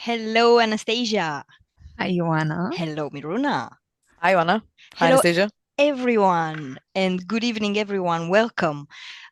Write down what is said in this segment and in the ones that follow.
Hello, Anastasia. Hi, Ioana. Hello, Miruna. Hi, Ioana. Hi, Hello, Anastasia. everyone, and good evening, everyone. Welcome.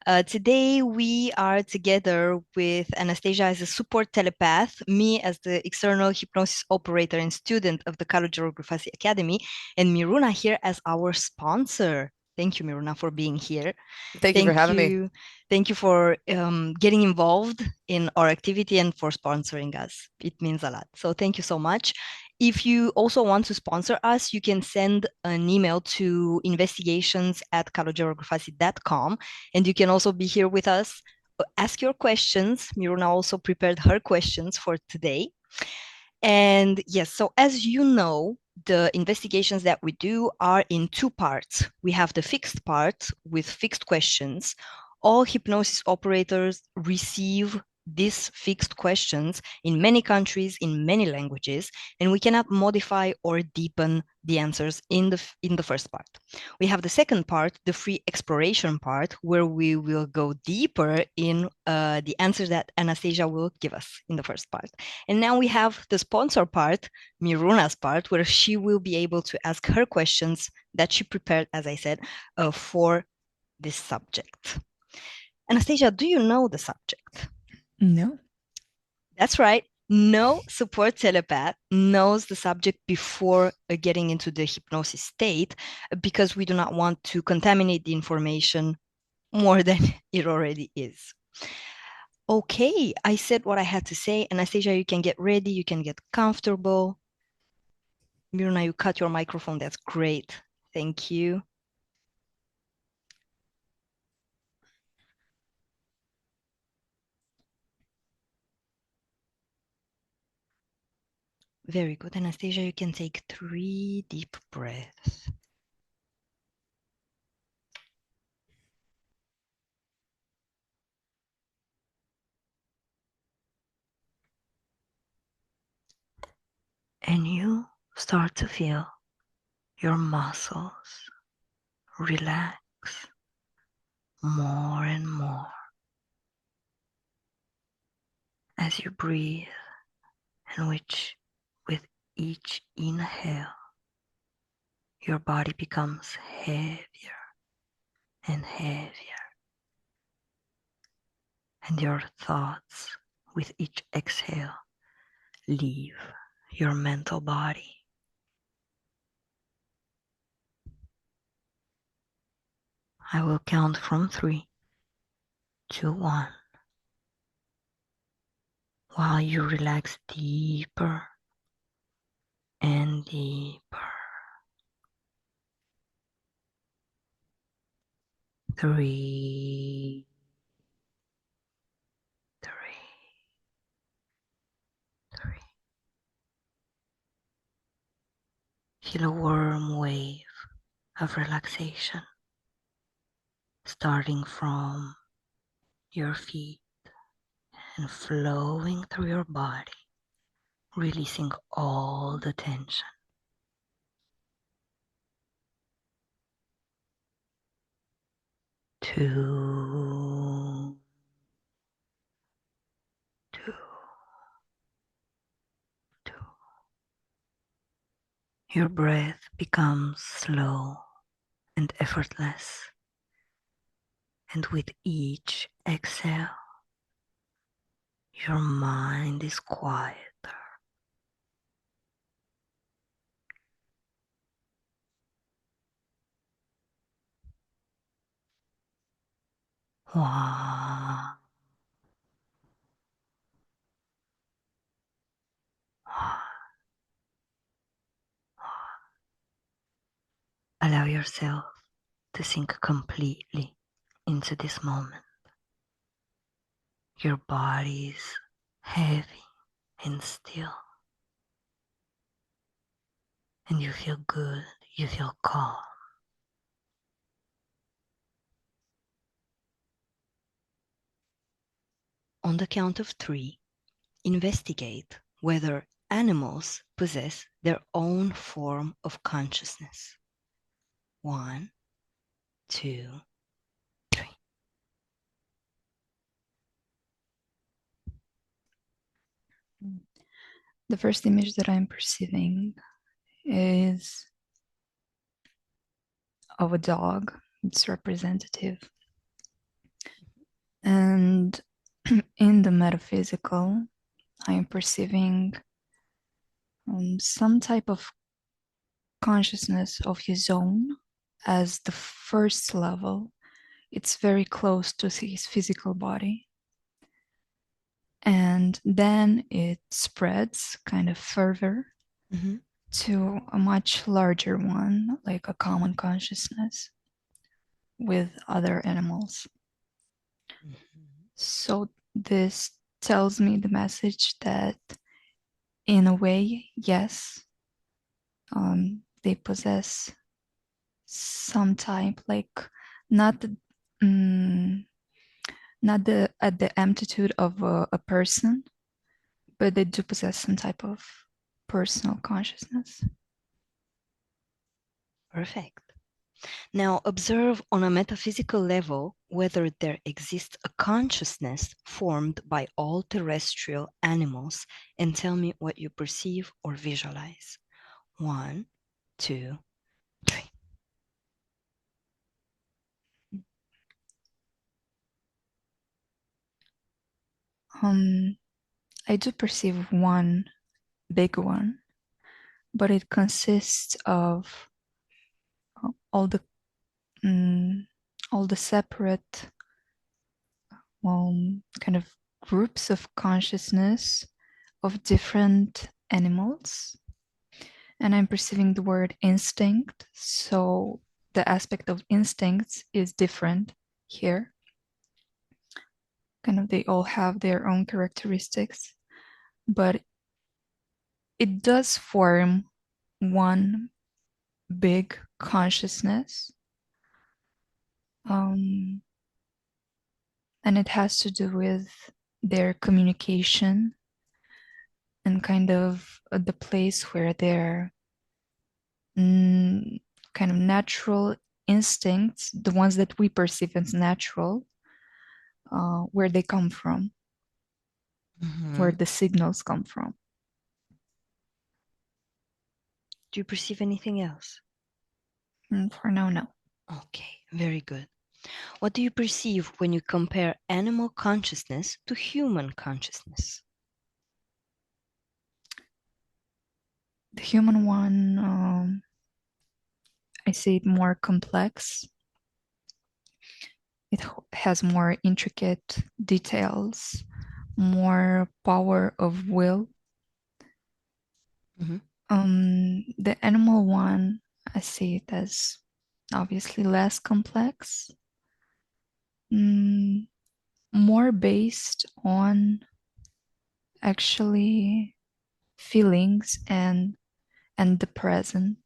Today, we are together with Anastasia as a support telepath, me as the external hypnosis operator and student of the Grifasi Academy, and Miruna here as our sponsor. Thank you, Miruna, for being here. Thank you for Thank having me. you. Thank you for getting involved in our activity and for sponsoring us. It means a lot. So thank you so much. If you also want to sponsor us, you can send an email to investigations@kalogerography.com, and you can also be here with us. Ask your questions. Miruna also prepared her questions for today. And yes, so as you know, the investigations that we do are in two parts. We have the fixed part with fixed questions. All hypnosis operators receive these fixed questions in many countries, in many languages, and we cannot modify or deepen the answers in the first part. We have the second part, the free exploration part, where we will go deeper in the answers that Anastasia will give us in the first part. And now we have the sponsor part, Miruna's part, where she will be able to ask her questions that she prepared, as I said, for this subject. Anastasia, do you know the subject? No. That's right. No support telepath knows the subject before getting into the hypnosis state because we do not want to contaminate the information more than it already is. Okay, I said what I had to say. Anastasia, you can get ready, you can get comfortable. Mirna, you cut your microphone. That's great. Thank you. Very good. Anastasia, you can take 3 deep breaths. And you start to feel your muscles relax more and more as you breathe, and which with each inhale, your body becomes heavier and heavier, and your thoughts with each exhale leave your mental body. I will count from 3 to 1 while you relax deeper and deeper. 3, 3, 3. Feel a warm wave of relaxation starting from your feet and flowing through your body, releasing all the tension. 2, 2, 2. Your breath becomes slow and effortless, and with each exhale, your mind is quieter. 1. Allow yourself to sink completely into this moment. Your body is heavy and still, and you feel good, you feel calm. On the count of 3, investigate whether animals possess their own form of consciousness. 1, 2, 3. The first image that I'm perceiving is of a dog. It's representative. And in the metaphysical, I am perceiving some type of consciousness of his own as the first level. It's very close to his physical body. And then it spreads kind of further to a much larger one, like a common consciousness with other animals. So this tells me the message that in a way, yes, they possess some type, like not the, not the at the amplitude of a person, but they do possess some type of personal consciousness. Perfect. Now observe on a metaphysical level whether there exists a consciousness formed by all terrestrial animals and tell me what you perceive or visualize. 1, 2, 3. I do perceive one big one, but it consists of all the separate kind of groups of consciousness of different animals. And I'm perceiving the word instinct. So the aspect of instincts is different here. Kind of they all have their own characteristics, but it does form one big consciousness. And it has to do with their communication and kind of the place where their kind of natural instincts, the ones that we perceive as natural, where they come from, where the signals come from. Do you perceive anything else? For now, no. Okay, very good. What do you perceive when you compare animal consciousness to human consciousness? The human one, I see it more complex. It has more intricate details, more power of will. The animal one, I see it as obviously less complex, more based on actually feelings and the present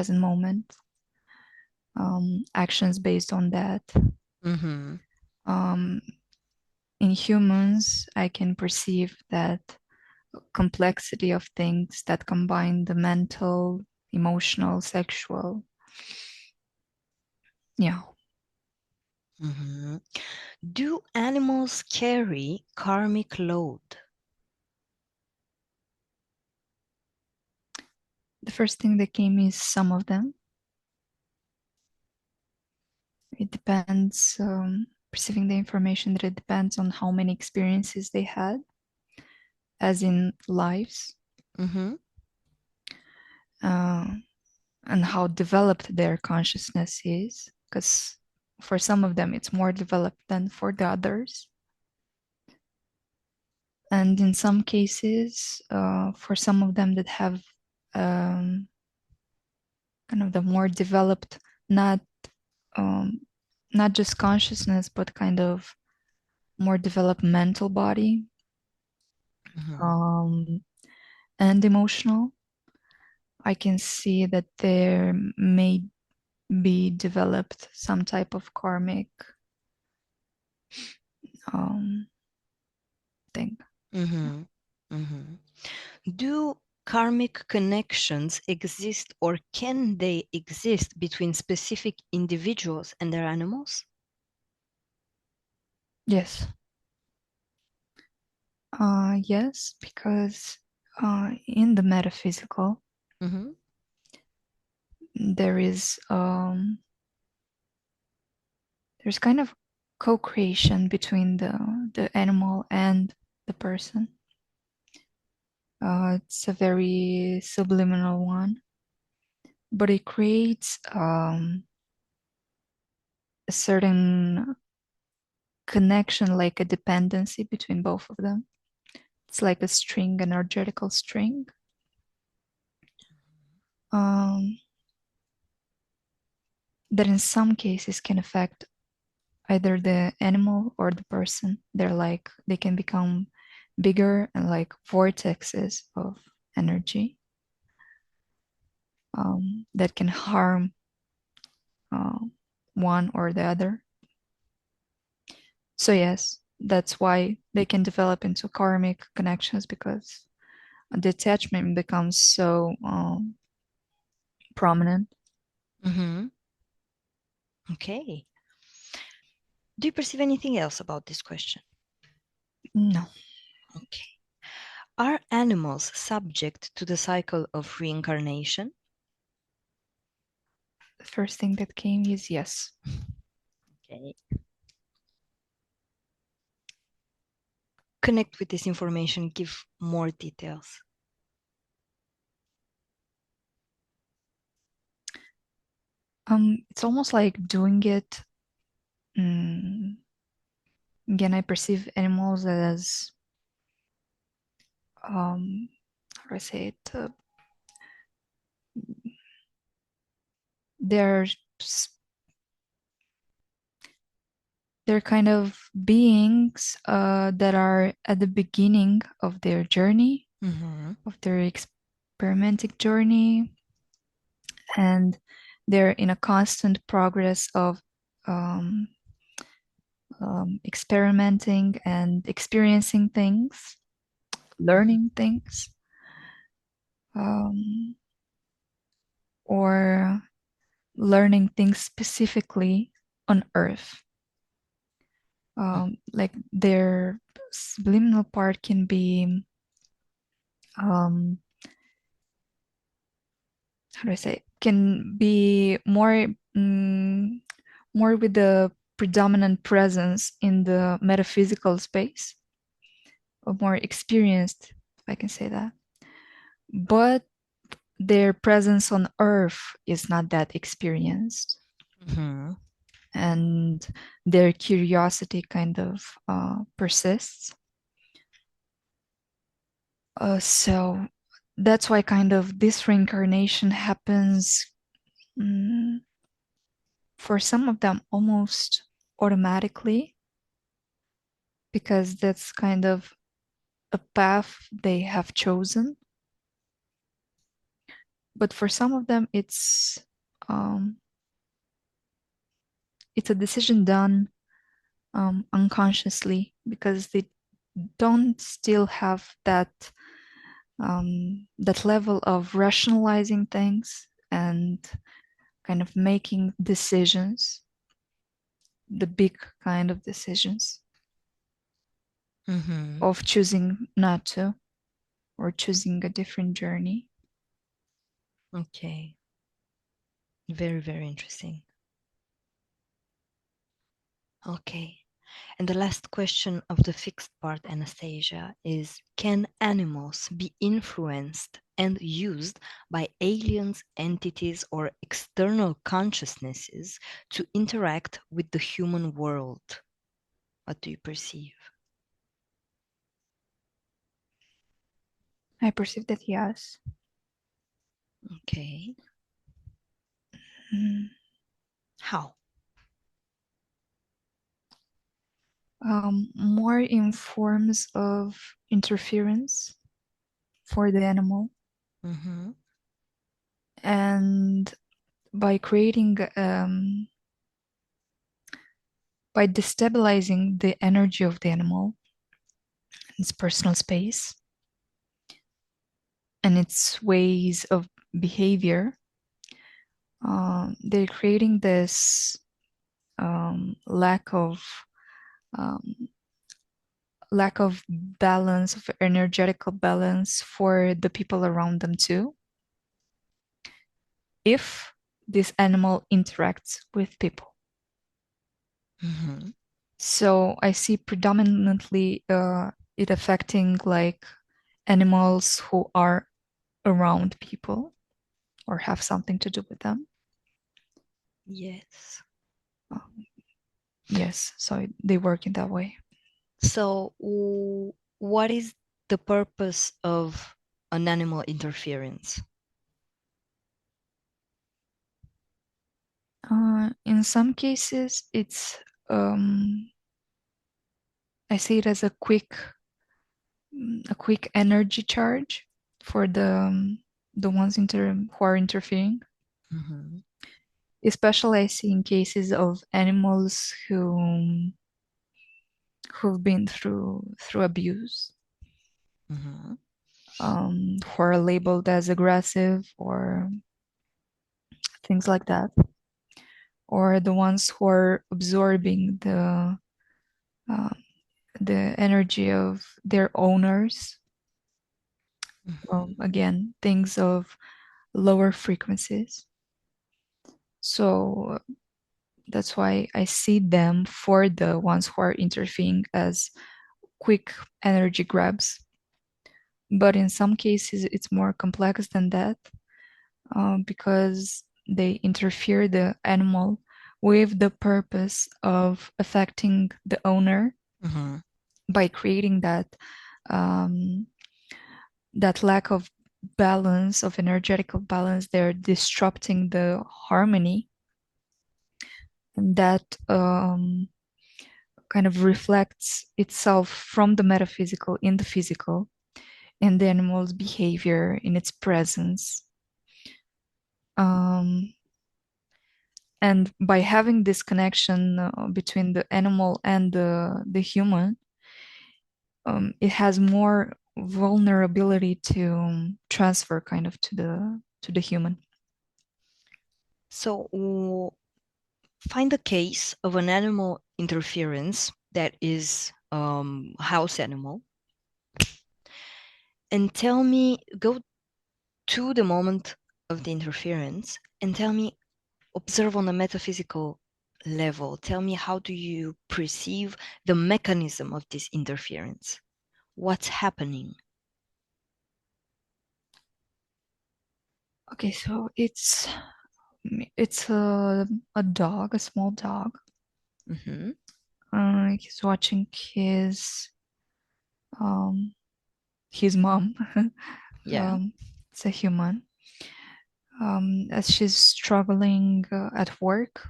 moment, actions based on that. In humans, I can perceive that complexity of things that combine the mental, emotional, sexual. Yeah. Do animals carry karmic load? The first thing that came is some of them. It depends, perceiving the information that it depends on how many experiences they had, as in lives, and how developed their consciousness is, because for some of them it's more developed than for the others. And in some cases, for some of them that have kind of the more developed, not just consciousness, but kind of more developed mental body, and emotional, I can see that there may be developed some type of karmic thing. Do karmic connections exist, or can they exist between specific individuals and their animals? Yes. Yes, because In the metaphysical, Mm-hmm. there is there's kind of co-creation between the animal and the person. It's a very subliminal one, but it creates a certain connection, like a dependency between both of them. It's like a string, an energetical string. That in some cases can affect either the animal or the person. They can become bigger and like vortexes of energy that can harm one or the other. So yes, that's why they can develop into karmic connections, because detachment becomes so prominent. Mm-hmm. Okay. Do you perceive anything else about this question? No. Okay. Are animals subject to the cycle of reincarnation? The first thing that came is yes. Okay. Connect with this information, give more details. It's almost like doing it. Again, I perceive animals as how do I say it? They're they're kind of beings that are at the beginning of their journey, of their experimenting journey, and they're in a constant progress of experimenting and experiencing things, learning things, or learning things specifically on Earth. Like their subliminal part can be how do I say, can be more more with the predominant presence in the metaphysical space, or more experienced, if I can say that. But their presence on Earth is not that experienced. And their curiosity kind of persists. So that's why kind of this reincarnation happens for some of them almost automatically, because that's kind of a path they have chosen. But for some of them, it's a decision done unconsciously, because they don't still have that that level of rationalizing things and kind of making decisions, the big kind of decisions of choosing not to, or choosing a different journey. Okay. Very, very interesting. Okay. And the last question of the fixed part, Anastasia, is can animals be influenced and used by aliens, entities, or external consciousnesses to interact with the human world? What do you perceive? I perceive that yes. Okay. How? More in forms of interference for the animal, and by creating by destabilizing the energy of the animal, its personal space, and its ways of behavior. They're creating this lack of lack of balance, of energetical balance for the people around them too, if this animal interacts with people. Mm-hmm. So I see predominantly it affecting like animals who are around people or have something to do with them. Yes. Yes, so they work in that way. So, what is the purpose of an animal interference? In some cases, it's I see it as a quick energy charge for the ones who are interfering. Mm-hmm. Especially I see in cases of animals who've been through abuse, Mm-hmm. who are labeled as aggressive or things like that, or the ones who are absorbing uh, the energy of their owners. Mm-hmm. Again, things of lower frequencies. So that's why I see them for the ones who are interfering as quick energy grabs. But in some cases, it's more complex than that because they interfere the animal with the purpose of affecting the owner Mm-hmm. by creating um, that lack of balance, of energetical balance. They're disrupting the harmony, and that kind of reflects itself from the metaphysical in the physical, in the animal's behavior, in its presence. And by having this connection between the animal and the human, it has more vulnerability to transfer kind of to the human. So, find a case of an animal interference that is house animal, and tell me, go to the moment of the interference and tell me, observe on a metaphysical level. Tell me, how do you perceive the mechanism of this interference? What's happening? Okay, so it's a dog, a small dog. Mm-hmm. He's watching um, his mom. Yeah. It's a human. As she's struggling at work,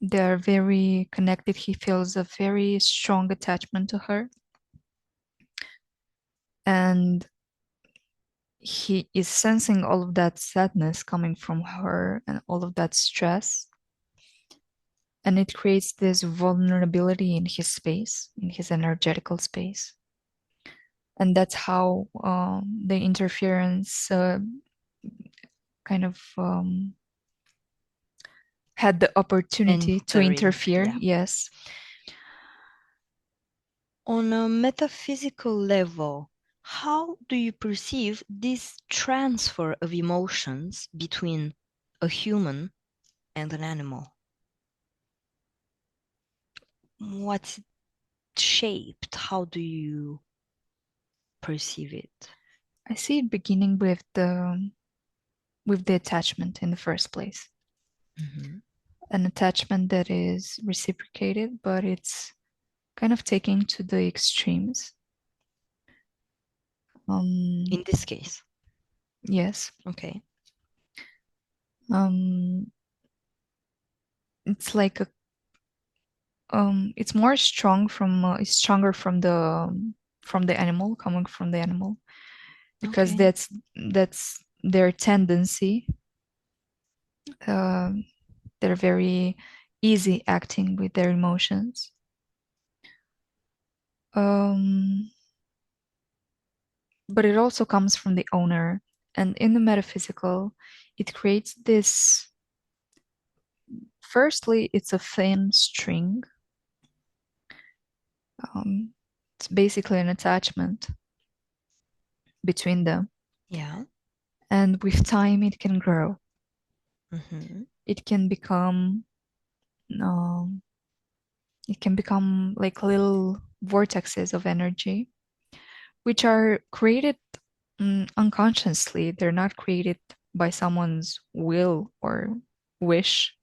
they're very connected. He feels a very strong attachment to her. And he is sensing all of that sadness coming from her and all of that stress. And it creates this vulnerability in his space, in his energetical space. And that's how the interference kind of had the opportunity to Entering. interfere. Yeah. Yes. On a metaphysical level, how do you perceive this transfer of emotions between a human and an animal? What's it shaped? How do you perceive it? I see it beginning with the attachment in the first place. Mm-hmm. An attachment that is reciprocated, but it's kind of taken to the extremes. In this case. Yes. Okay. It's like a it's more strong it's stronger from the animal, coming from the animal, because Okay. that's their tendency. uh, they're very easy acting with their emotions. um, but it also comes from the owner, and in the metaphysical it creates this. Firstly, it's a thin string. It's basically an attachment between them. Yeah. And with time, it can grow. It can become like little vortexes of energy, which are created unconsciously. They're not created by someone's will or wish.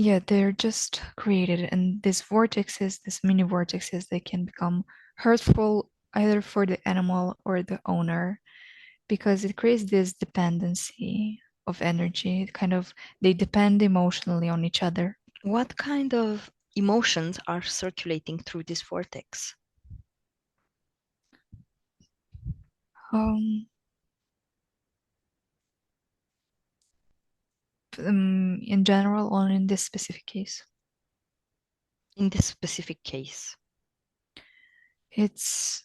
Yeah, they're just created, and these mini vortexes, they can become hurtful either for the animal or the owner, because it creates this dependency of energy. They depend emotionally on each other. What kind of emotions are circulating through this vortex? In general, or in this specific case? In this specific case, it's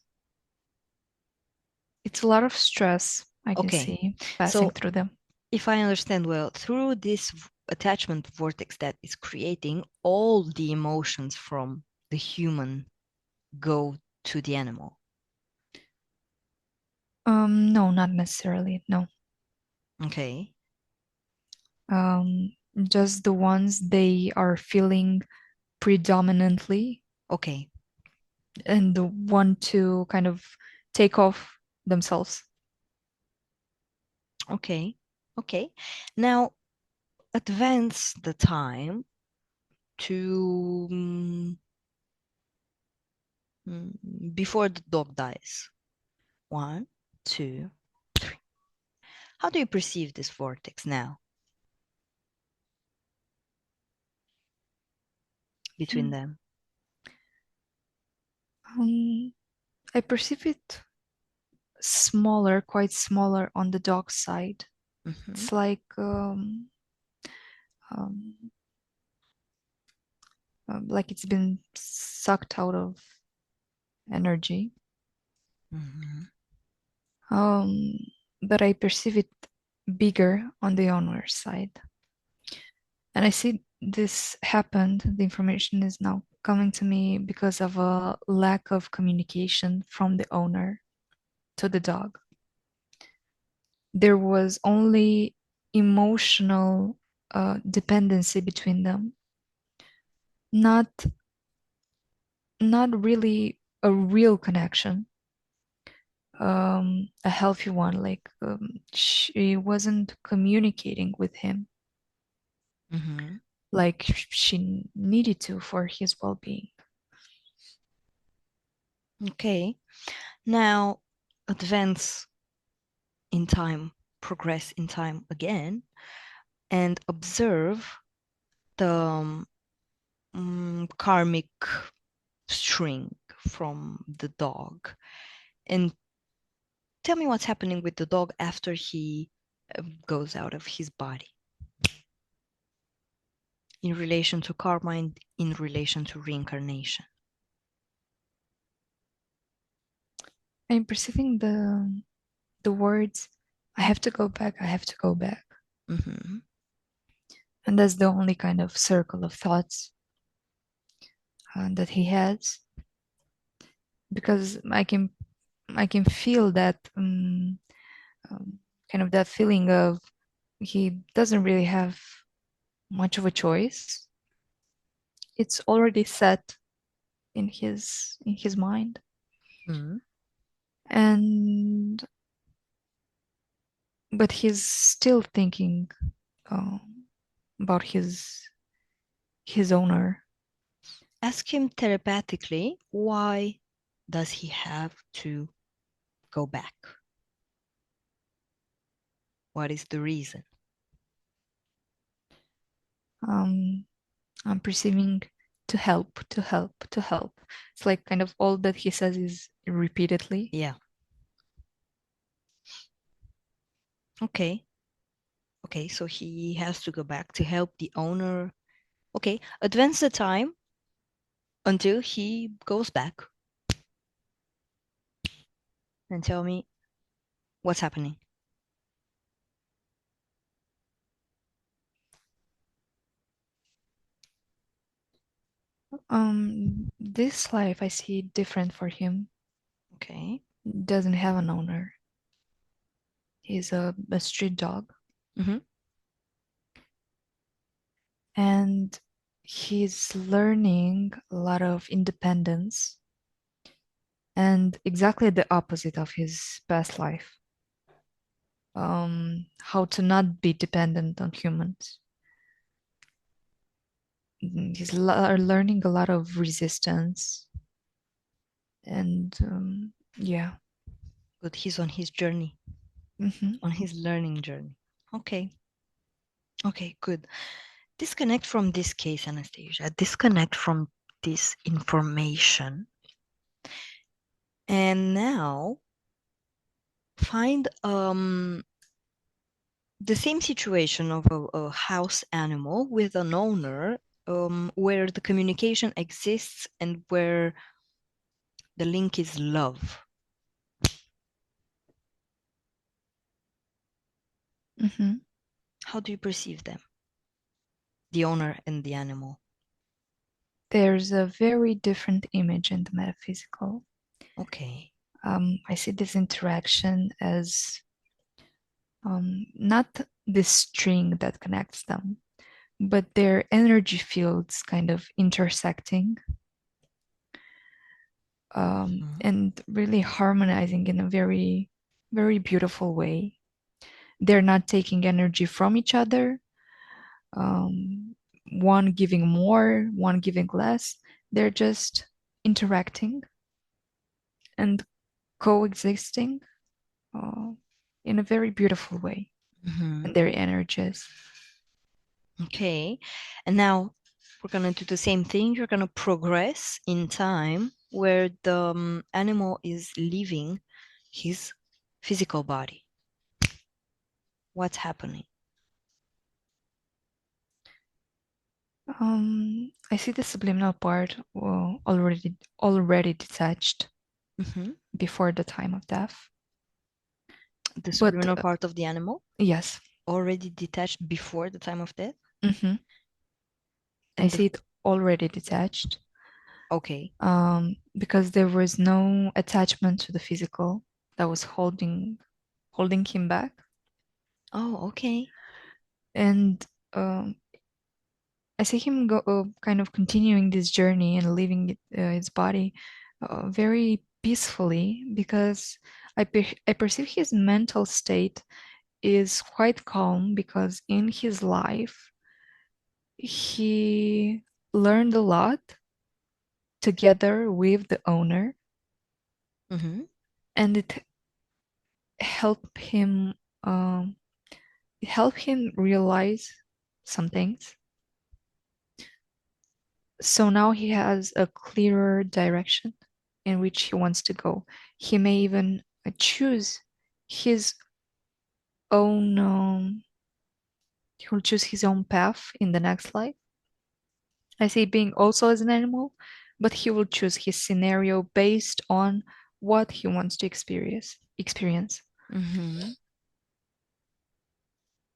a lot of stress I can see passing through them. If I understand well, through this attachment vortex that is creating, all the emotions from the human go to the animal. No, not necessarily. No. Okay. Just the ones they are feeling predominantly. Okay. And want to kind of take off themselves. Okay. Okay. Now, advance the time to before the dog dies. 1, 2, 3. How do you perceive this vortex now between them? I perceive it smaller, quite smaller on the dog side. It's like it's been sucked out of energy. But I perceive it bigger on the owner side. And I see this happened. The information is now coming to me because of a lack of communication from the owner to the dog. There was only emotional dependency between them, not really a real connection, a healthy one. Like she wasn't communicating with him like she needed to for his well-being. Okay. Now, advance in time, progress in time again, and observe the karmic string from the dog. And tell me what's happening with the dog after he goes out of his body in relation to karma and in relation to reincarnation. I'm perceiving the words, I have to go back, I have to go back. And that's the only kind of circle of thoughts that he has, because I can feel that kind of that feeling of he doesn't really have much of a choice. It's already set in his mind. And but he's still thinking about his owner. Ask him telepathically, why does he have to go back? What is the reason? I'm perceiving to help. It's like kind of all that he says is repeatedly. Yeah. Okay. Okay, so he has to go back to help the owner. Okay, advance the time until he goes back. And tell me what's happening. This life I see different for him. Okay. Doesn't have an owner. He's a street dog. Mm-hmm. And he's learning a lot of independence and exactly the opposite of his past life. How to not be dependent on humans. He's learning a lot of resistance and yeah. Good. He's on his journey, Mm-hmm. on his learning journey. Okay. Okay, good. Disconnect from this case, Anastasia. Disconnect from this information. And now find the same situation of a house animal with an owner, where the communication exists and where the link is love. Mm-hmm. How do you perceive them? The owner and the animal. There's a very different image in the metaphysical. Okay. I see this interaction as not this string that connects them, but their energy fields kind of intersecting and really harmonizing in a very, very beautiful way. They're not taking energy from each other, one giving more, one giving less. They're just interacting and coexisting in a very beautiful way. And their energies. Okay. And now we're going to do the same thing. You're going to progress in time where the animal is leaving his physical body. What's happening? I see the subliminal part already detached before the time of death. The subliminal part of the animal? Yes. Already detached before the time of death? Mm-hmm. I see it already detached. Okay. Because there was no attachment to the physical that was holding him back. Oh, okay. And I see him go kind of continuing this journey and leaving his body very peacefully because I perceive his mental state is quite calm because in his life he learned a lot together with the owner, and it helped him realize some things. So now he has a clearer direction in which he wants to go. He may even choose his own he will choose his own path in the next life. I see being also as an animal, but he will choose his scenario based on what he wants to experience.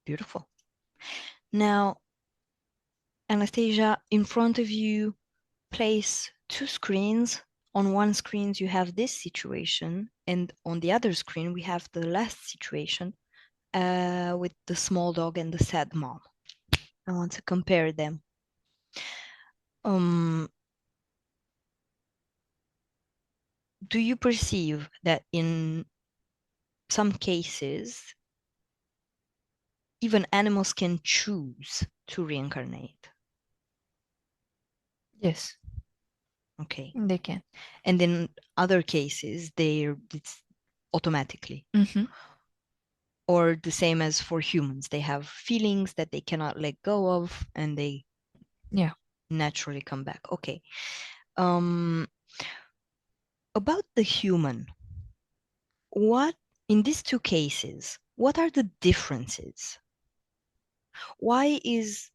Beautiful. Now, Anastasia, in front of you, place two screens. On one screen, you have this situation, and on the other screen, we have the last situation with the small dog and the sad mom. I want to compare them. Do you perceive that in some cases, even animals can choose to reincarnate? Yes. Okay. They can. And in other cases, it's automatically. Or the same as for humans, they have feelings that they cannot let go of, and they naturally come back. Okay. About the human, what in these two cases, what are the differences? Why is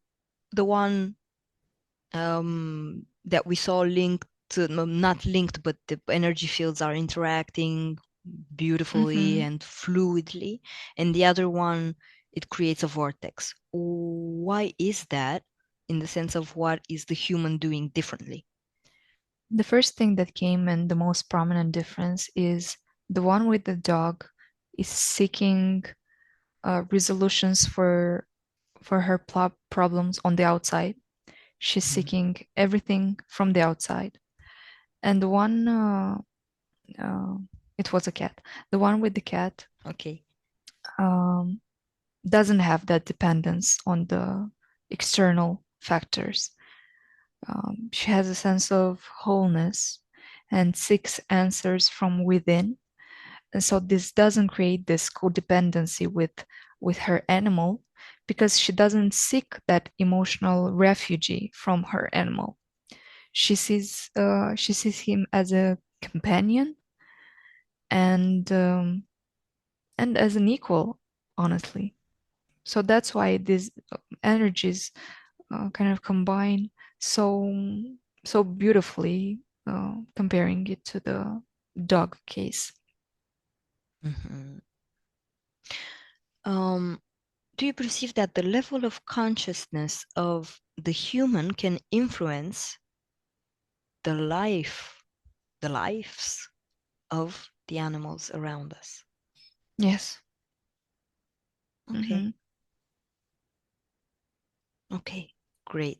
the one that we saw linked to, not linked, but the energy fields are interacting beautifully and fluidly, and the other one, it creates a vortex? Why is that, in the sense of what is the human doing differently? The first thing that came and the most prominent difference is the one with the dog is seeking resolutions for her problems on the outside. She's seeking everything from the outside. And the one, it was a cat. The one with the cat, Okay. Doesn't have that dependence on the external factors. She has a sense of wholeness and seeks answers from within. And so this doesn't create this codependency with her animal because she doesn't seek that emotional refugee from her animal. She sees him as a companion and as an equal, honestly. So that's why these energies kind of combine so beautifully, comparing it to the dog case. Do you perceive that the level of consciousness of the human can influence the lives of the animals around us? Yes. Okay. Okay, great.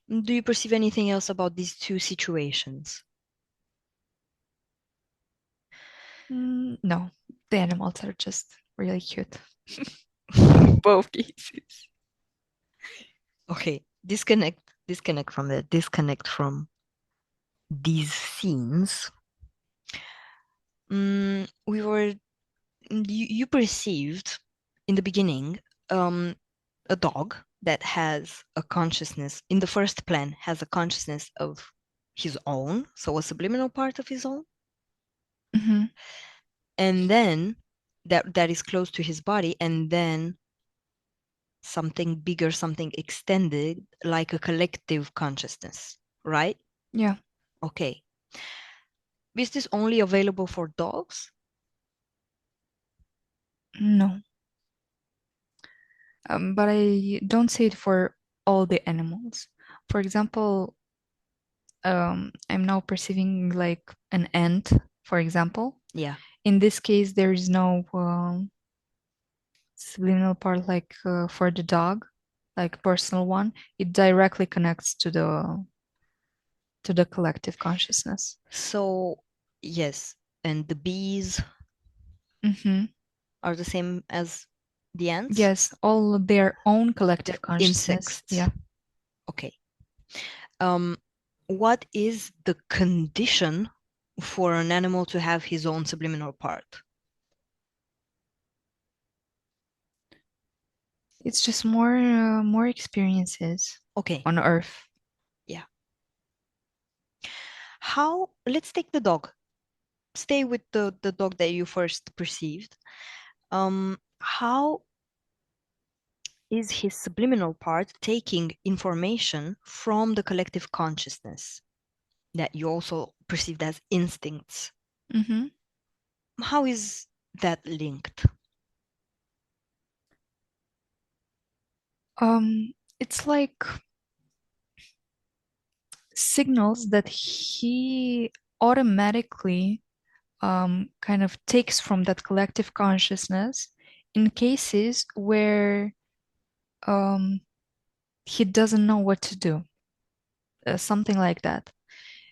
Do you perceive anything else about these two situations? No, the animals are just really cute. In both cases. Okay, disconnect from these scenes. You perceived in the beginning a dog that has a consciousness in the first plan, has a consciousness of his own, so a subliminal part of his own, and then that is close to his body, and then something bigger, something extended, like a collective consciousness, right? Yeah. Okay. Is this only available for dogs? No. But I don't see it for all the animals. For example, I'm now perceiving like an ant, for example. Yeah. In this case, there is no subliminal part like for the dog, like personal one. It directly connects to the collective consciousness. So, yes, and the bees are the same as the ants? Yes, all their own They're collective consciousness. insects. Yeah. Okay. What is the condition for an animal to have his own subliminal part? It's just more experiences Okay. on Earth. Yeah. Let's take the dog. Stay with the dog that you first perceived. How is his subliminal part taking information from the collective consciousness that you also perceived as instincts? How is that linked? It's like signals that he automatically kind of takes from that collective consciousness in cases where um, he doesn't know what to do, something like that.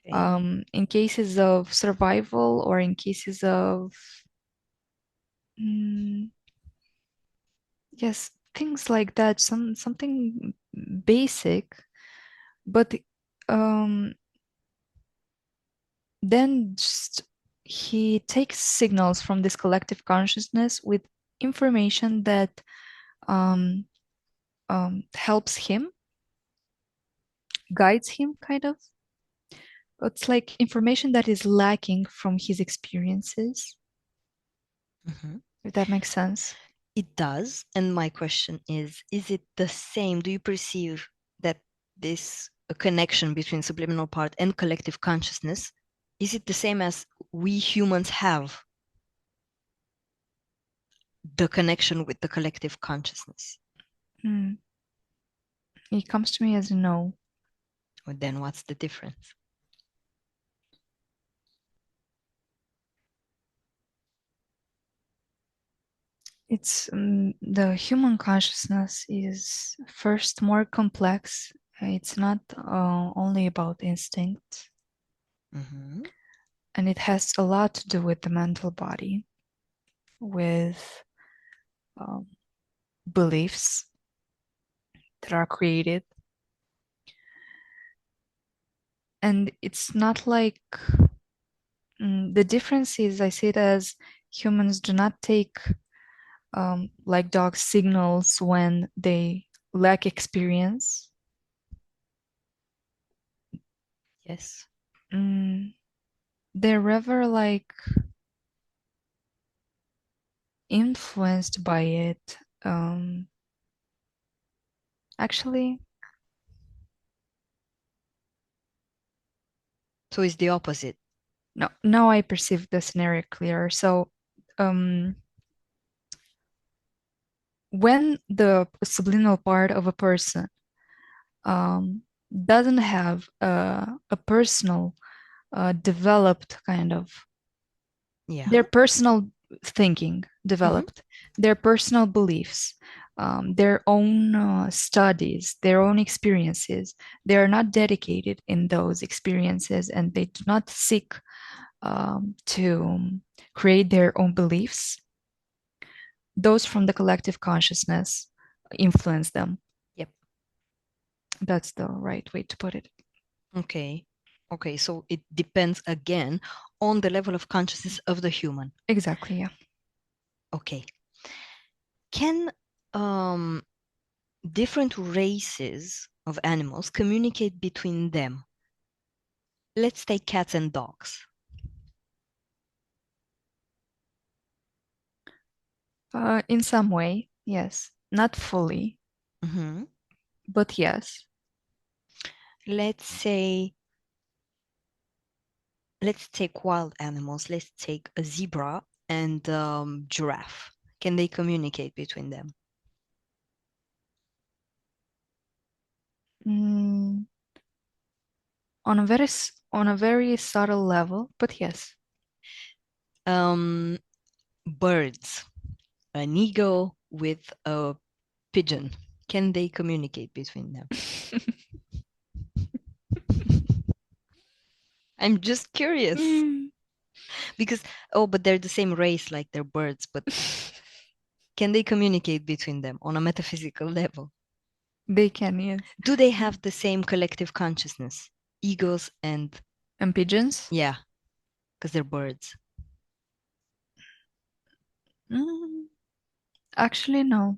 Okay. In cases of survival or in cases of mm, yes, things like that, something basic, but um, then just he takes signals from this collective consciousness with information that um, helps him, guides him, kind of. It's like information that is lacking from his experiences, if that makes sense. It does. And my question is it the same? Do you perceive that this a connection between subliminal part and collective consciousness, is it the same as we humans have the connection with the collective consciousness? Mm. It comes to me as a no. Or then what's the difference? It's the human consciousness is first more complex. It's not only about instinct, and it has a lot to do with the mental body, with beliefs that are created. And it's not like the difference is, I see it as humans do not take like dogs signals when they lack experience. Yes. They're rather like influenced by it. Actually, so it's the opposite. No, now I perceive the scenario clearer. So when the subliminal part of a person doesn't have a personal developed kind of their personal thinking developed, their personal beliefs, their own studies, their own experiences, they are not dedicated in those experiences, and they do not seek to create their own beliefs. Those from the collective consciousness influence them. Yep. That's the right way to put it. Okay. Okay, so it depends again on the level of consciousness of the human. Exactly, yeah. Okay. Can different races of animals communicate between them? Let's take cats and dogs. In some way, yes. Not fully, but yes. Let's take wild animals. Let's take a zebra and giraffe. Can they communicate between them? On a very subtle level, but yes. Birds, an eagle with a pigeon. Can they communicate between them? I'm just curious. Because, but they're the same race, like they're birds, but can they communicate between them on a metaphysical level? They can, yes. Do they have the same collective consciousness? Eagles and pigeons? Yeah, because they're birds. Actually, no.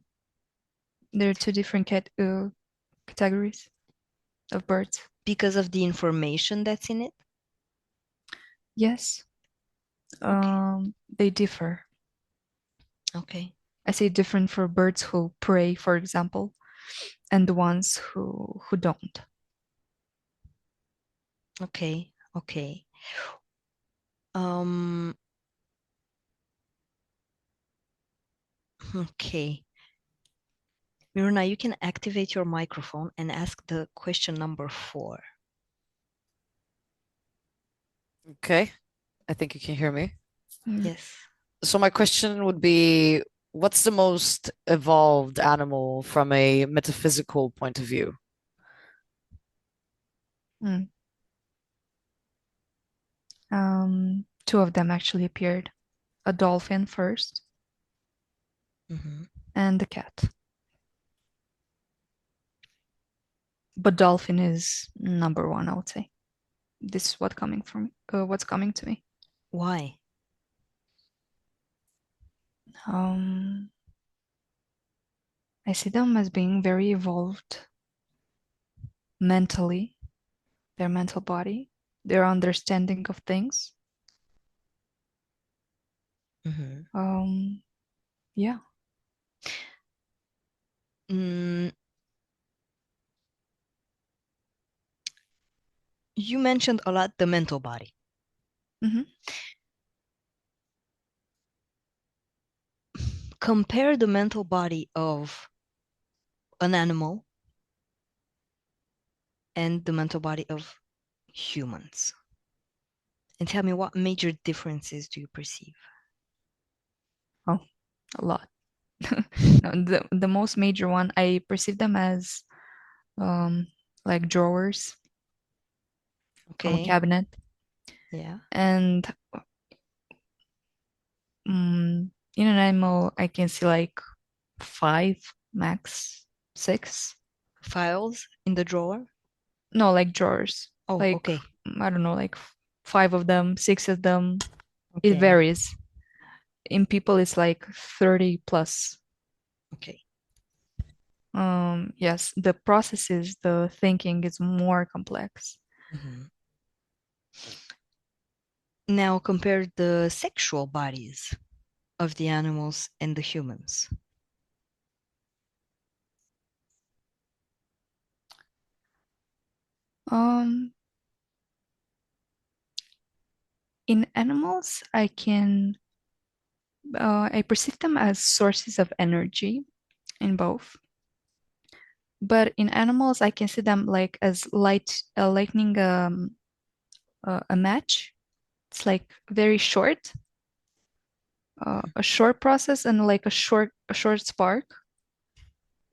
They're two different categories of birds. Because of the information that's in it? Yes. They differ. Okay. I say different for birds who prey, for example, and the ones who don't. Okay. Okay. Okay. Miruna, you can activate your microphone and ask the question number 4. Okay. I think you can hear me. Yes. So my question would be, what's the most evolved animal from a metaphysical point of view? Two of them actually appeared. A dolphin first, and the cat. But dolphin is number 1, I would say. This is what's coming to me. Why? I see them as being very evolved mentally, their mental body, their understanding of things. Yeah. You mentioned a lot the mental body. Compare the mental body of an animal and the mental body of humans. And tell me, what major differences do you perceive? Oh, a lot. No, the most major one, I perceive them as like drawers from a Okay. cabinet. Yeah. And in an animal, I can see like 5, max 6. Files in the drawer. No, like drawers. Oh, Like, okay. I don't know, like 5 of them, 6 of them. It Okay. varies. In people, it's like 30 plus. Okay. Yes, the processes, the thinking is more complex. Mhm. Now compare the sexual bodies of the animals and the humans. Um, in animals, I perceive them as sources of energy in both. But in animals, I can see them like as lightning a match. It's like very short, a short process and like a short spark,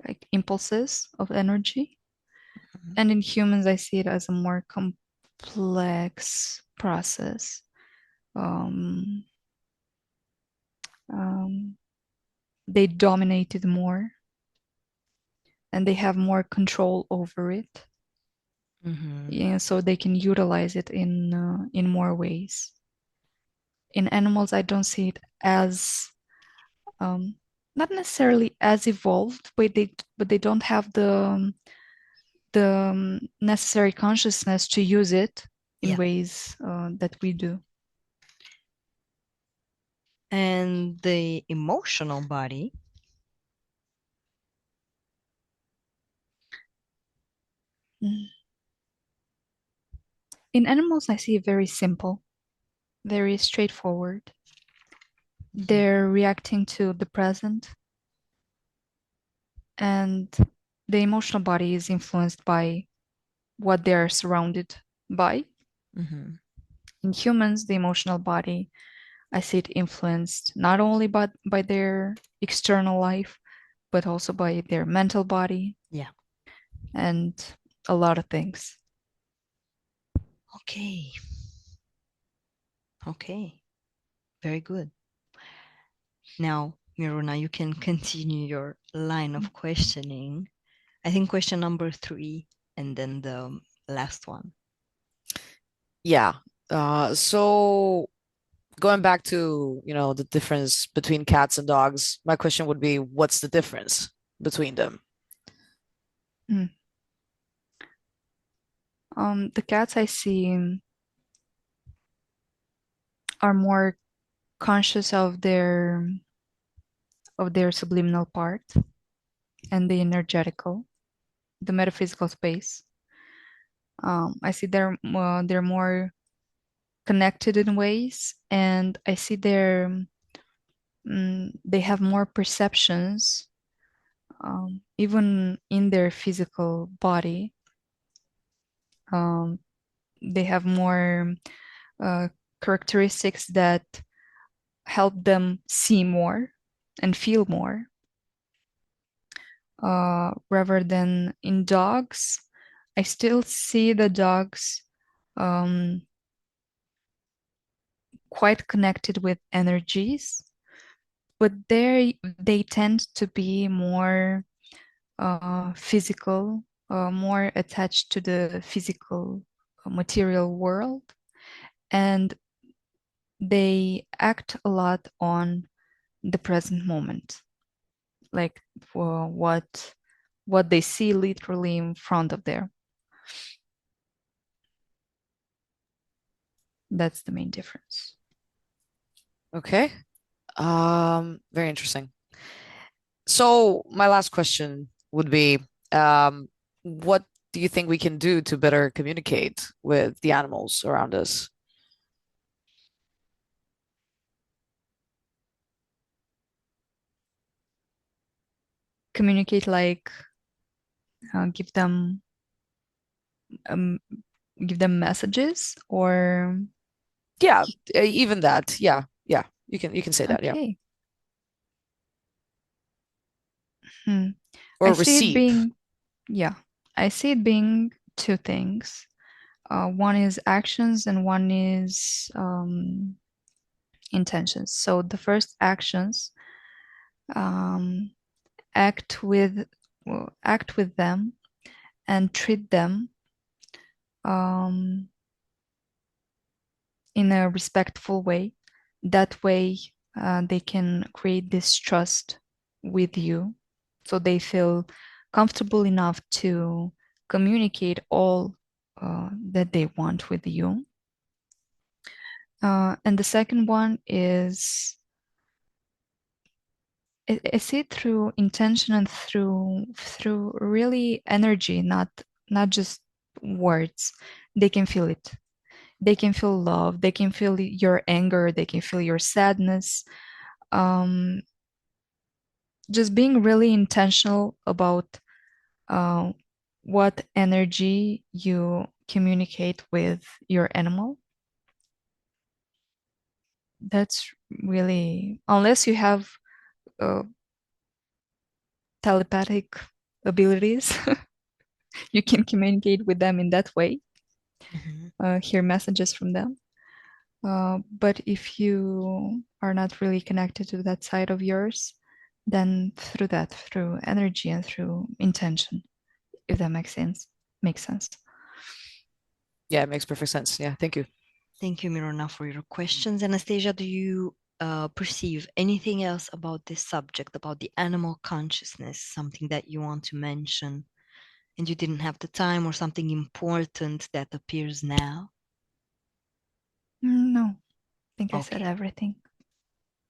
like impulses of energy. Mhm. And in humans, I see it as a more complex process. Um, um, they dominated more and they have more control over it. Mhm. Yeah, so they can utilize it in more ways. In animals, I don't see it as um, not necessarily as evolved, but they don't have the necessary consciousness to use it in Yeah. ways that we do. And the emotional body. Mm. In animals, I see it very simple, very straightforward. Mhm. They're reacting to the present, and the emotional body is influenced by what they're surrounded by. Mhm. In humans, the emotional body, I see it influenced not only by their external life, but also by their mental body Yeah. and a lot of things. Okay. Okay. Very good. Now, Miruna, you can continue your line of questioning. I think question number 3 and then the last one. Yeah. So going back to, the difference between cats and dogs, my question would be, what's the difference between them? Mm. The cats I see are more conscious of their subliminal part and the energetical, the metaphysical space. I see they're more connected in ways, and I see they have more perceptions, even in their physical body. Um, they have more uh, characteristics that help them see more and feel more. Rather than in dogs, I still see the dogs um, quite connected with energies, but they tend to be more physical, more attached to the physical material world, and they act a lot on the present moment, like for what they see literally in front of them. That's the main difference. Okay. Very interesting. So my last question would be, what do you think we can do to better communicate with the animals around us? Communicate like uh, give them um, give them messages or Yeah, even that. Yeah, yeah. You can say that. Yeah. okay. or I see it receive? being, yeah, I see it being two things. One is actions and one is intentions. So the first actions, um, act with act with them and treat them um, in a respectful way. That way, they can create this trust with you, so they feel comfortable enough to communicate all that they want with you. And the second one is I see it through intention and through really energy, not just words. They can feel it. They can feel love. They can feel your anger. They can feel your sadness. Um, just being really intentional about uh, what energy you communicate with your animal. That's really, unless you have uh, telepathic abilities, you can communicate with them in that way, hear messages from them. But if you are not really connected to that side of yours, then through energy and through intention, if that makes sense. Makes sense. Yeah, it makes perfect sense. Yeah, thank you. Thank you, Mirona, for your questions. Anastasia, do you perceive anything else about this subject, about the animal consciousness, something that you want to mention and you didn't have the time, or something important that appears now? No, I think I said Okay, everything.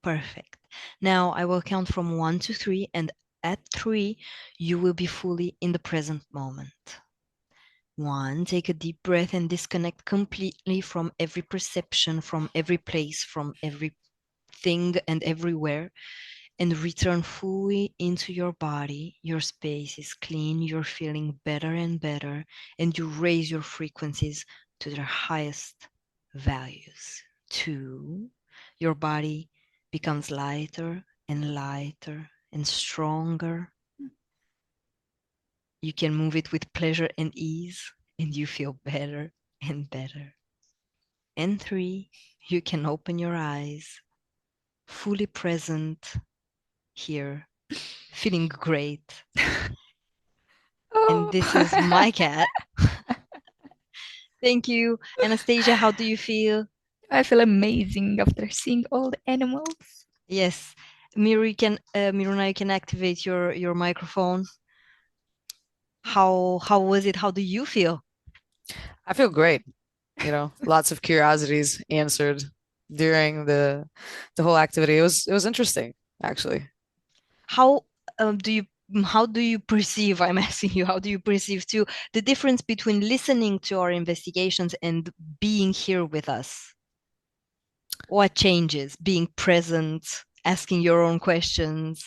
perfect. Now I will count from 1 to 3, and at 3, you will be fully in the present moment. 1, take a deep breath and disconnect completely from every perception, from every place, from everything and everywhere, and return fully into your body. Your space is clean, you're feeling better and better, and you raise your frequencies to their highest values. 2, your body becomes lighter and lighter and stronger. You can move it with pleasure and ease, and you feel better and better. And 3, you can open your eyes, fully present here, feeling great. And this is my cat. Thank you. Anastasia, how do you feel? I feel amazing after seeing all the animals. Yes. Miruna, you can activate your microphone. How was it? How do you feel? I feel great. Lots of curiosities answered during the whole activity. It was interesting, actually. How do you how do you perceive, I'm asking you, how do you perceive too the difference between listening to our investigations and being here with us? What changes? Being present, asking your own questions.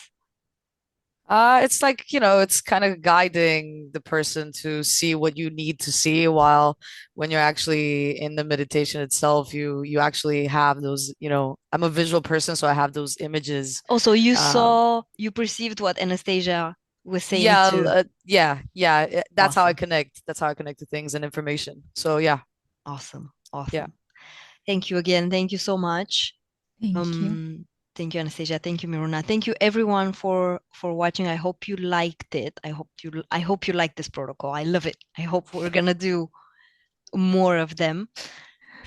It's like, it's kind of guiding the person to see what you need to see, while when you're actually in the meditation itself, you actually have those, I'm a visual person, so I have those images. Also, Um, you perceived what Anastasia was saying yeah, too. yeah. That's how I Awesome. connect. That's how I connect to things and information. So yeah, Awesome. yeah. Awesome. Thank you again. Thank you so much. Thank you. Thank you, Anastasia. Thank you, Miruna. Thank you everyone for watching. I hope you liked it. I hope you like this protocol. I love it. I hope we're gonna do more of them.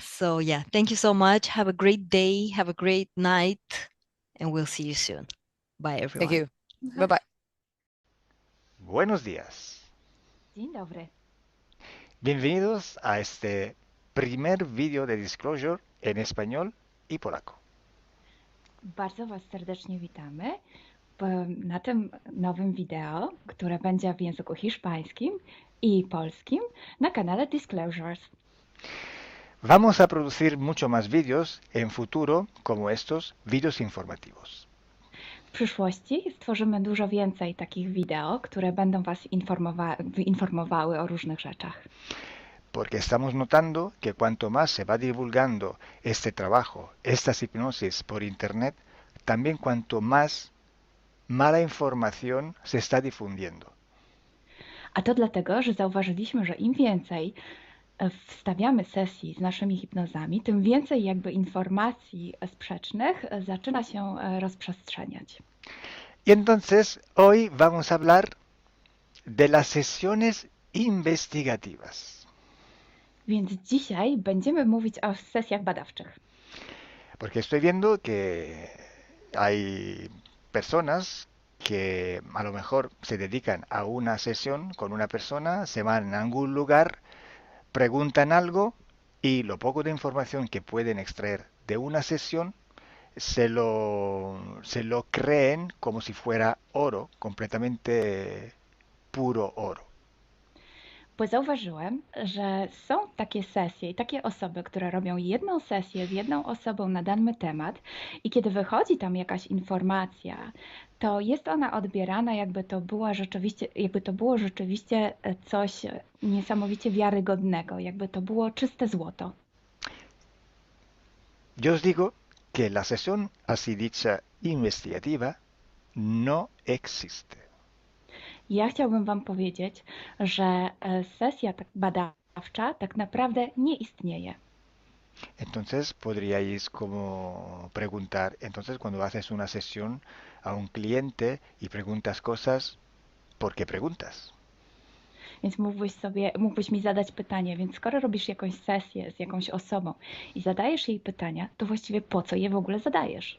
So yeah, thank you so much. Have a great day. Have a great night, and we'll see you soon. Bye, Thank everyone. you. Bye bye. Buenos días. Dzień dobry. Bienvenidos a este primer vídeo de Disclosure en español y polaco. Bardzo Was serdecznie witamy na tym nowym wideo, które będzie w języku hiszpańskim i polskim na kanale Disclosures. Vamos a producir mucho más vídeos en futuro como estos vídeos informativos. W przyszłości stworzymy dużo więcej takich wideo, które będą Was informowały o różnych rzeczach. Porque estamos notando que cuanto más se va divulgando este trabajo, estas hipnosis por internet, también cuanto más mala información se está difundiendo. A to dlatego, że zauważyliśmy, że im więcej wstawiamy sesji z naszymi hipnozami, tym więcej jakby informacji sprzecznych zaczyna się rozprzestrzeniać. Y entonces hoy vamos a hablar de las sesiones investigativas. Więc dzisiaj będziemy mówić o sesjach badawczych. Porque estoy viendo que hay personas que a lo mejor se dedican a una sesión con una persona, se van a algún lugar, preguntan algo y lo poco de información que pueden extraer de una sesión se lo creen como si fuera oro, completamente puro oro. Bo zauważyłem, że są takie sesje i takie osoby, które robią jedną sesję z jedną osobą na dany temat i kiedy wychodzi tam jakaś informacja, to jest ona odbierana, jakby to było rzeczywiście coś niesamowicie wiarygodnego, jakby to było czyste złoto. Yo os digo que la sesión así dicha investigativa no existe. Ja chciałbym Wam powiedzieć, że sesja badawcza tak naprawdę nie istnieje. Entonces podríais como preguntar, entonces cuando haces una sesión a un cliente y preguntas cosas, ¿por qué preguntas? Więc mógłbyś mi zadać pytanie, więc skoro robisz jakąś sesję z jakąś osobą i zadajesz jej pytania, to właściwie po co je w ogóle zadajesz?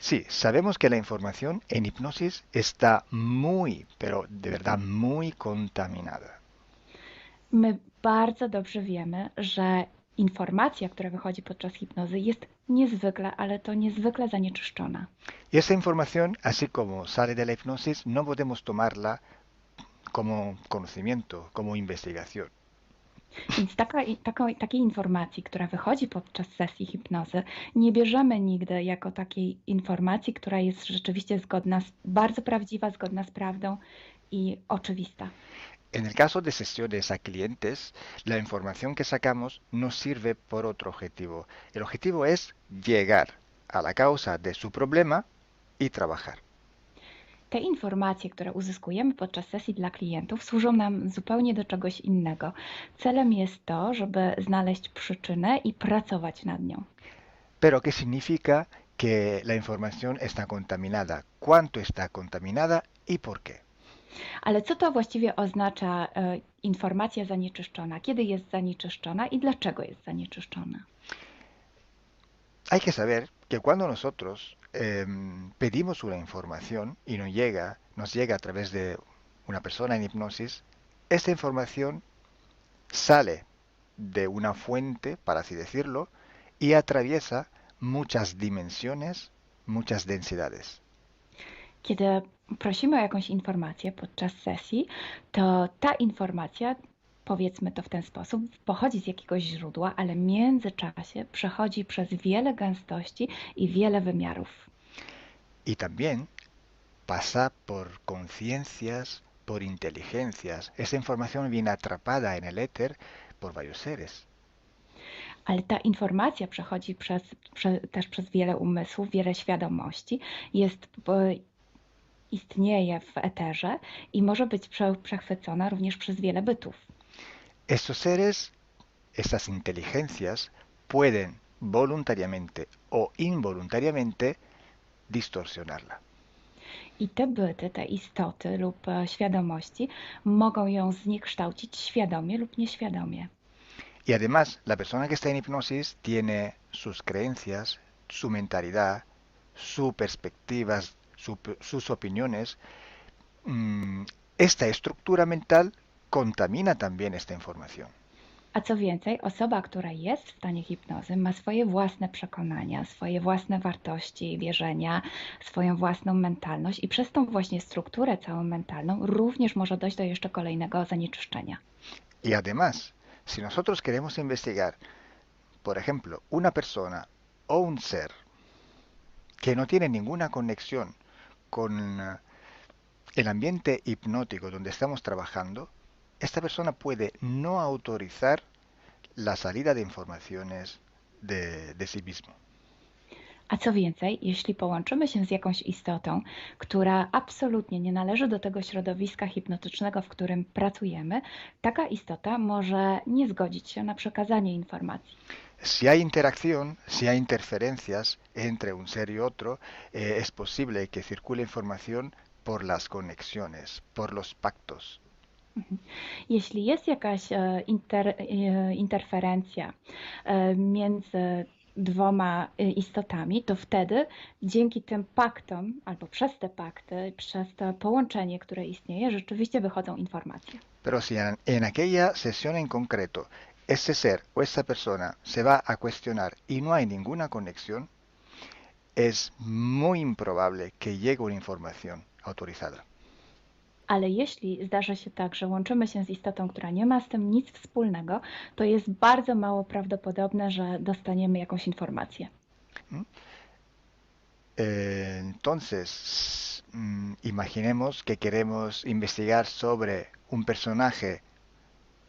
Sí, sabemos que la información en hipnosis está muy, pero de verdad muy contaminada. My bardzo dobrze wiemy, że informacja, która wychodzi podczas hipnozy jest niezwykle, ale to niezwykle zanieczyszczona. Y esa información, así como sale de la hipnosis, no podemos tomarla como conocimiento, como investigación. Więc takiej informacji, która wychodzi podczas sesji hipnozy, nie bierzemy nigdy jako takiej informacji, która jest rzeczywiście bardzo prawdziwa, zgodna z prawdą i oczywista. En el caso de sesiones a clientes, la información que sacamos nos sirve por otro objetivo. El objetivo es llegar a la causa de su problema y trabajar. Te informacje, które uzyskujemy podczas sesji dla klientów, służą nam zupełnie do czegoś innego. Celem jest to, żeby znaleźć przyczynę i pracować nad nią. Pero ¿qué significa que la información está contaminada? ¿Cuánto está contaminada y por qué? Ale co to właściwie oznacza informacja zanieczyszczona? Kiedy jest zanieczyszczona i dlaczego jest zanieczyszczona? Hay que saber que cuando nosotros pedimos una información y nos llega a través de una persona en hipnosis, esta información sale de una fuente, para así decirlo, y atraviesa muchas dimensiones, muchas densidades. Kiedy prosimy o jakąś informację podczas sesji, to ta informacja, powiedzmy to w ten sposób, pochodzi z jakiegoś źródła, ale w międzyczasie przechodzi przez wiele gęstości i wiele wymiarów. Y también pasa por conciencias, por inteligencias. Esa información viene atrapada en el éter por varios seres. Ale ta informacja przechodzi też przez wiele umysłów, wiele świadomości, istnieje w eterze i może być przechwycona również przez wiele bytów. Estos seres, estas inteligencias, pueden voluntariamente o involuntariamente distorsionarla. I te byty, te istoty lub świadomości mogą ją zniekształcić świadomie lub nieświadomie. Y además, la persona que está en hipnosis tiene sus creencias, su mentalidad, sus perspectivas, sus opiniones. Esta estructura mental contamina también esta información. A co więcej, osoba, która jest w stanie hipnozy, ma swoje własne przekonania, swoje własne wartości i wierzenia, swoją własną mentalność i przez tą właśnie strukturę całą mentalną również może dojść do jeszcze kolejnego zanieczyszczenia. Y además, si nosotros queremos investigar, por ejemplo, una persona o un ser que no tiene ninguna conexión con el ambiente hipnótico donde estamos trabajando, esta persona puede no autorizar la salida de informaciones de sí mismo. A co więcej, jeśli połączymy się z jakąś istotą, która absolutnie nie należy do tego środowiska hipnotycznego, w którym pracujemy, taka istota może nie zgodzić się na przekazanie informacji. Si hay interacción, si hay interferencias entre un ser y otro, es posible que circule información por las conexiones, por los pactos. Jeśli jest jakaś interferencja między dwoma istotami, to wtedy dzięki tym paktom, albo przez te pakty, przez to połączenie, które istnieje, rzeczywiście wychodzą informacje. Pero si en aquella sesión en concreto ese ser o esa persona se va a cuestionar y no hay ninguna conexión, es muy improbable que llegue una información autorizada. Ale jeśli zdarzy się tak, że łączymy się z istotą, która nie ma z tym nic wspólnego, to jest bardzo mało prawdopodobne, że dostaniemy jakąś informację. Entonces, imaginemos que queremos investigar sobre un personaje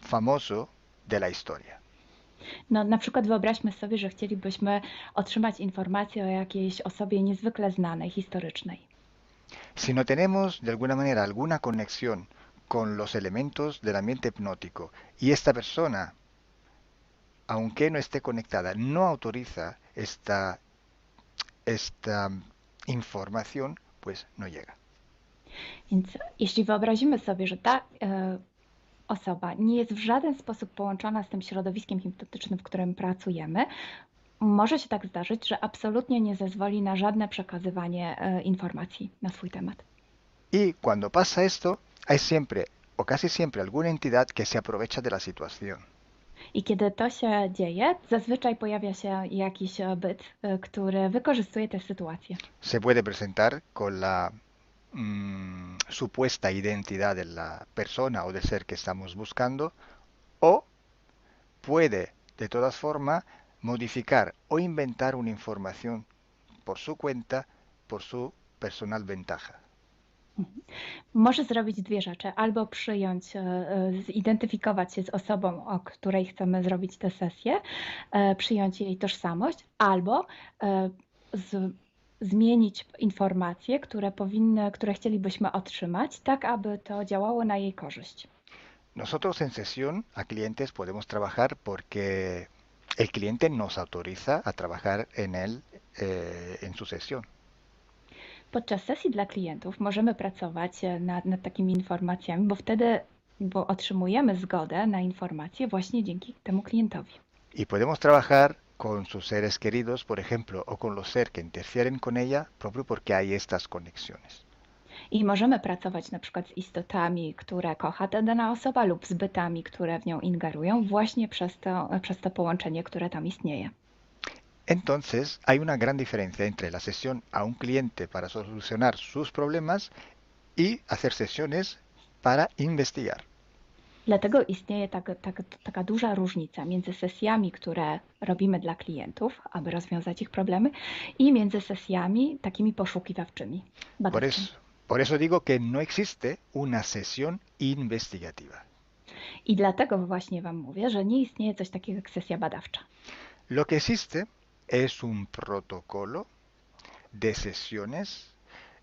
famoso de la historia. No, na przykład wyobraźmy sobie, że chcielibyśmy otrzymać informację o jakiejś osobie niezwykle znanej, historycznej. Si no tenemos de alguna manera alguna conexión con los elementos del ambiente hipnótico y esta persona, aunque no esté conectada, no autoriza esta información, pues no llega. Więc jeśli wyobrazimy sobie, że ta osoba nie jest w żaden sposób połączona z tym środowiskiem hipnotycznym, w którym pracujemy, może się tak zdarzyć, że absolutnie nie zezwoli na żadne przekazywanie informacji na swój temat. Y cuando pasa esto, hay siempre o casi siempre alguna entidad que se aprovecha de la situación. I kiedy to się dzieje, zazwyczaj pojawia się jakiś byt, który wykorzystuje tę sytuację. Se puede presentar con la supuesta identidad de la persona o del ser que estamos buscando, o puede de todas formas modificar o inventar una información por su cuenta, por su personal ventaja. Może zrobić dwie rzeczy. Albo przyjąć, zidentyfikować się z osobą, o której chcemy zrobić tę sesję, przyjąć jej tożsamość, albo zmienić informacje, które chcielibyśmy otrzymać, tak aby to działało na jej korzyść. Nosotros en sesión a clientes podemos trabajar porque el cliente nos autoriza a trabajar en él en su sesión. Podczas sesji dla klientów możemy pracować nad takimi informacjami, bo otrzymujemy zgodę na informacje właśnie dzięki temu klientowi. Y podemos trabajar con sus seres queridos, por ejemplo, o con los seres que interfieren con ella, propio porque hay estas conexiones. I możemy pracować na przykład z istotami, które kocha ta dana osoba, lub z bytami, które w nią ingerują, właśnie przez to połączenie, które tam istnieje. Entonces, hay una gran diferencia entre la sesión a un cliente para solucionar sus problemas y hacer sesiones para investigar. Dlatego istnieje taka duża różnica między sesjami, które robimy dla klientów, aby rozwiązać ich problemy, i między sesjami takimi poszukiwawczymi, badawczymi. Por eso digo que no existe una sesión investigativa. I dlatego właśnie Wam mówię, że nie istnieje coś takiego jak sesja badawcza. Lo que existe es un protocolo de sesiones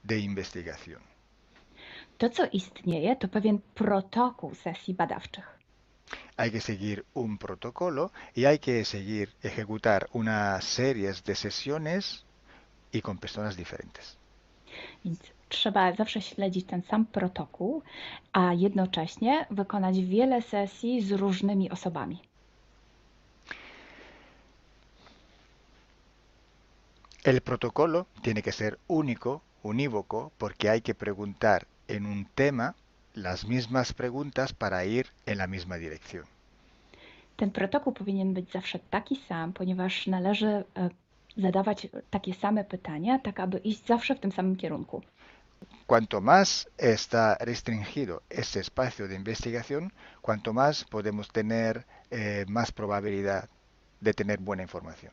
de investigación. To, co istnieje, to pewien protokół sesji badawczych. Hay que seguir un protocolo y hay que ejecutar una serie de sesiones y con personas diferentes. Więc trzeba zawsze śledzić ten sam protokół, a jednocześnie wykonać wiele sesji z różnymi osobami. El protocolo tiene que ser único, unívoco, porque hay que preguntar en un tema las mismas preguntas para ir en la misma dirección. Ten protokół powinien być zawsze taki sam, ponieważ należy zadawać takie same pytania, tak aby iść zawsze w tym samym kierunku. Cuanto más está restringido este espacio de investigación, cuanto más podemos tener más probabilidad de tener buena información.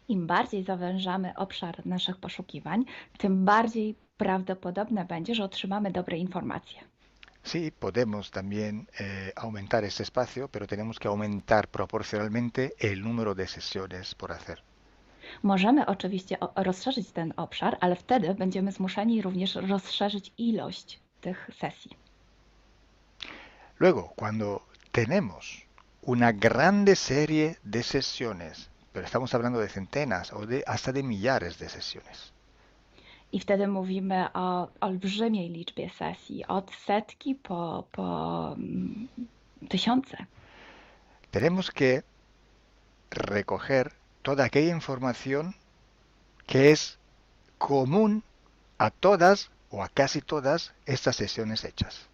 Im bardziej zawężamy obszar naszych poszukiwań, tym bardziej prawdopodobne będzie, że otrzymamy dobre informacje. Sí, podemos también aumentar este espacio, pero tenemos que aumentar proporcionalmente el número de sesiones por hacer. Możemy oczywiście rozszerzyć ten obszar, ale wtedy będziemy zmuszeni również rozszerzyć ilość tych sesji. Luego, cuando tenemos una grande serie de sesiones, pero estamos hablando de centenas o hasta de millares de sesiones. I wtedy mówimy o olbrzymiej liczbie sesji, od setki po tysiące. Tenemos que recoger toda aquella información que es común a todas o a casi todas estas sesiones hechas.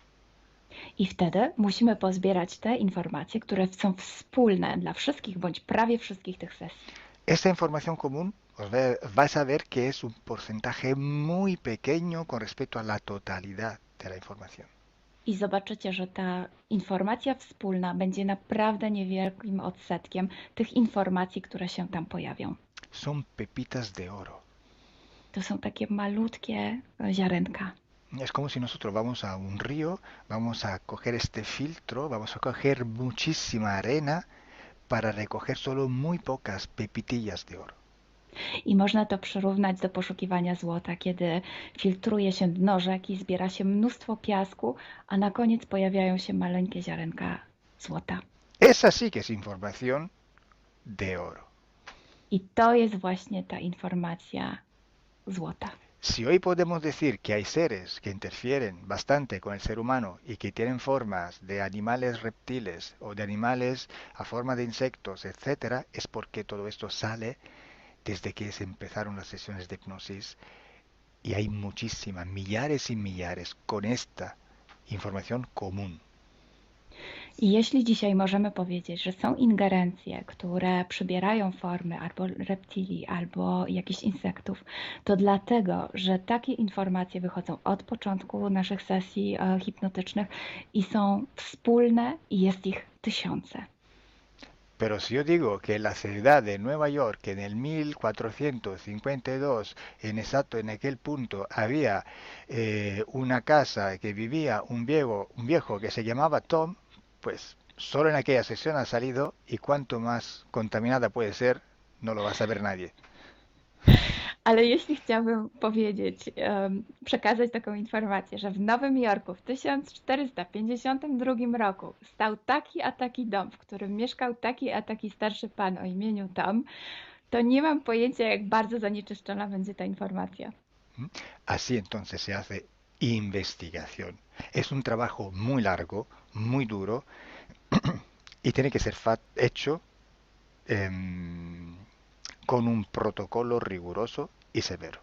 I wtedy musimy pozbierać te informacje, które są wspólne dla wszystkich bądź prawie wszystkich tych sesji. Esta información común vais a ver que es un porcentaje muy pequeño con respecto a la totalidad de la información. I zobaczycie, że ta informacja wspólna będzie naprawdę niewielkim odsetkiem tych informacji, które się tam pojawią. Son pepitas de oro. To są takie malutkie ziarenka. Es como si nosotros vamos a un río, vamos a coger este filtro, vamos a coger muchísima arena para recoger solo muy pocas pepitillas de oro. I można to przyrównać do poszukiwania złota, kiedy filtruje się dno rzeki, zbiera się mnóstwo piasku, a na koniec pojawiają się maleńkie ziarenka złota. Esa sí que es información de oro. I to jest właśnie ta informacja złota. Si hoy podemos decir que hay seres que interfieren bastante con el ser humano y que tienen formas de animales reptiles o de animales a forma de insectos, etcétera, es porque todo esto sale desde que se empezaron las sesiones de hipnosis y hay muchísimas, millares y millares con esta información común. I jeśli dzisiaj możemy powiedzieć, że są ingerencje, które przybierają formy albo reptilii, albo jakichś insektów, to dlatego, że takie informacje wychodzą od początku naszych sesji hipnotycznych i są wspólne i jest ich tysiące. Pero si yo digo que en la ciudad de Nueva York en el 1452, en aquel punto, había una casa que vivía un viejo que se llamaba Tom, pues solo en aquella sesión ha salido y cuanto más contaminada puede ser, no lo va a saber nadie. Ale jeśli chciałabym powiedzieć, przekazać taką informację, że w Nowym Jorku w 1452 roku stał taki a taki dom, w którym mieszkał taki a taki starszy pan o imieniu Tom, to nie mam pojęcia, jak bardzo zanieczyszczona będzie ta informacja. Así entonces se hace investigación. Es un trabajo muy largo, muy duro y tiene que ser hecho con un protocolo riguroso y severo.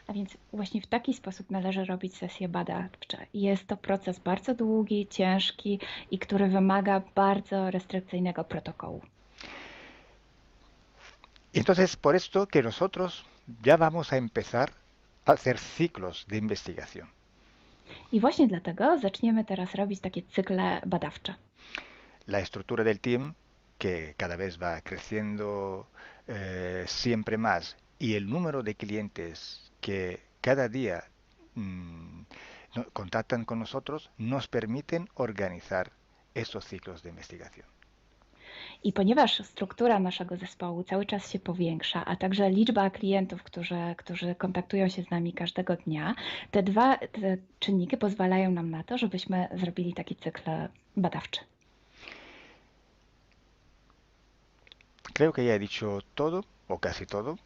A więc właśnie w taki sposób należy robić sesje badawcze. Jest to proces bardzo długi, ciężki i który wymaga bardzo restrykcyjnego protokołu. Entonces, por esto que nosotros ya vamos a empezar a hacer ciclos de investigación. I właśnie dlatego zaczniemy teraz robić takie cykle badawcze. La estructura del team, que cada vez va creciendo siempre más, y el número de clientes que cada día contactan con nosotros, nos permiten organizar estos ciclos de investigación. I ponieważ struktura naszego zespołu cały czas się powiększa, a także liczba klientów, którzy kontaktują się z nami każdego dnia, te czynniki pozwalają nam na to, żebyśmy zrobili taki cykl badawczy. Creo que ya he dicho todo, o casi todo.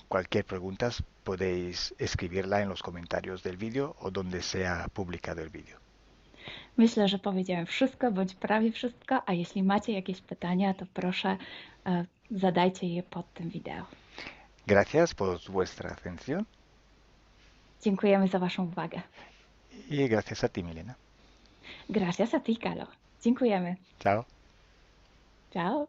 Cualquier pregunta podéis escribirla en los comentarios del vídeo o donde sea publicado el vídeo. Myślę, że powiedziałem wszystko, bądź prawie wszystko, a jeśli macie jakieś pytania, to proszę zadajcie je pod tym wideo. Gracias por vuestra atención. Dziękujemy za waszą uwagę. Y gracias a ti, Milena. Gracias a ti, Kalo. Dziękujemy. Chao. Ciao.